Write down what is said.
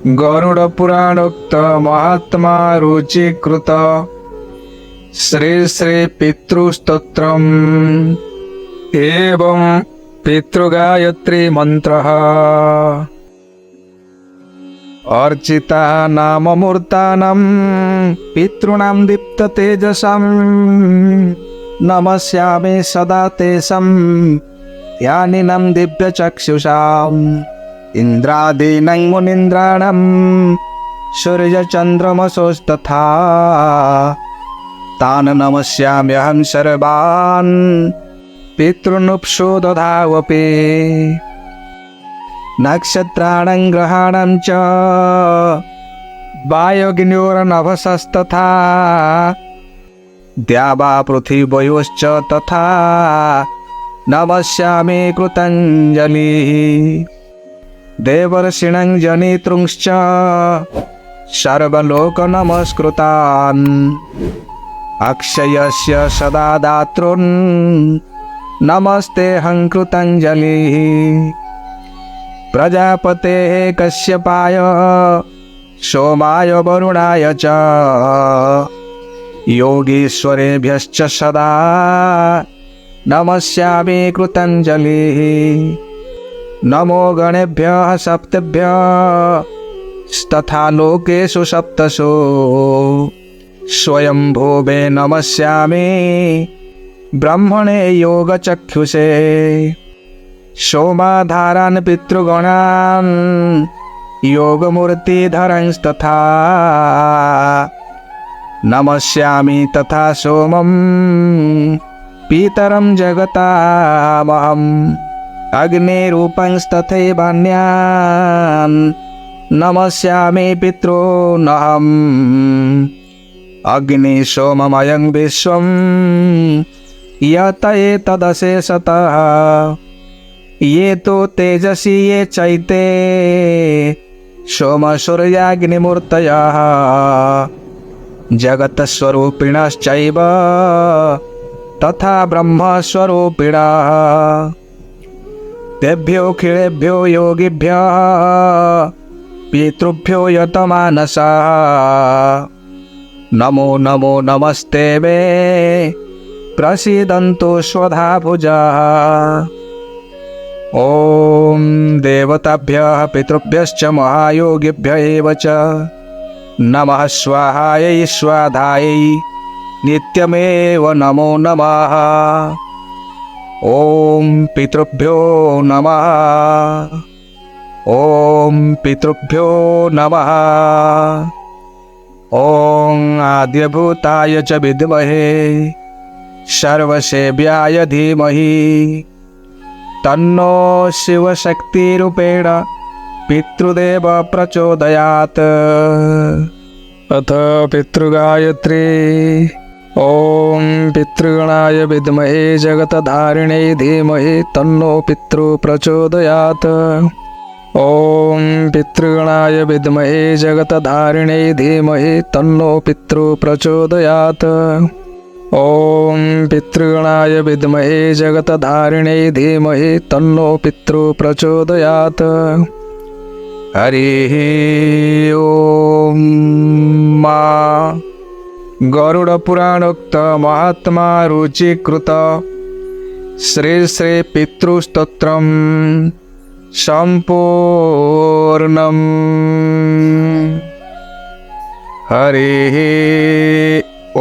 गरुड़ पुराणोक्त महात्मा रुचिकृत श्री श्री पितृस्तोत्रम् एवं पितृगायत्री मंत्रः अर्चिता नाम मूर्तानां पितॄणां दीप्त तेजसां नमस्यामि सदा तेषां ध्यानिनां दिव्यचक्षुषाम् इंद्रादीनां मुनीन्द्राणां सूर्यचन्द्रमसोस्तथा तान् नमस्याम्यहं सर्वान् पितॄनुप्सु दधावपि नक्षत्राणां ग्रहाणां च वायुग्न्योर्नभसस्तथा द्यावा पृथिव्योश्च तथा नमस्यामि कृताञ्जलिः देवर्षीणां जनितॄंश्च सर्वलोकनमस्कृतान् अक्षयस्य सदा दातॄन् नमस्तेऽहं कृताञ्जलिः प्रजापतेः कश्यपाय सोमाय वरुणाय च योगीश्वरेभ्यश्च सदा नमस्यामि कृताञ्जलिः नमो गणेभ्यः सप्तभ्यस्तथा लोकेषु सप्तसु स्वयंभुवे नमस्यामि ब्रह्मणे योगचक्षुषे सोमाधारान् पितृगणान् योगमूर्तिधरांस्तथा नमस्यामि तथा सोमं पितरं जगतामहम् अग्निरूपंस्तथैवान्यान् नमस्यामि पितॄनहम् अग्निसोममयं विश्वं यत एतदशेषतः ये तो तेजसी ये चैते सोमसूर्याग्निमूर्तयः जगत्स्वरूपिणश्चैव तथा ब्रह्मस्वरूपिणः तेभ्यो खिलेभ्यो योगिभ्यः पितृभ्यो यतमानसः नमो नमो नमस्ते वे प्रसीदन्तु स्वधा भुजः ॐ देवताभ्यः पितृभ्यश्च महायोगिभ्य एव च नमः स्वाहायै स्वाधायै नित्यमेव नमो नमः ॐ पितृभ्यो नमः ॐ पितृभ्यो नमः ॐ आद्यभूताय च विद्महे सर्वसेव्याय धीमहि तन्नो शिवशक्तिरूपेण पितृदेव प्रचोदयात्। अथ पितृगायत्री। ॐ पितृगणाय विद्महे जगतधारिणे धीमहि तन्नो पितृ प्रचोदयात्। ॐ पितृगणाय विद्महे जगतधारिणे धीमहि तन्नो पितृ प्रचोदयात्। ॐ पितृगणाय विद्महे जगतधारिणे धीमहि तन्नो पितृ प्रचोदयात्। हरिः ॐ। मा गरुड़पुराणोक्त महात्मा रुचिकृत श्री श्री पितृस्तोत्रम् सम्पूर्णम्। हरिः ॐ।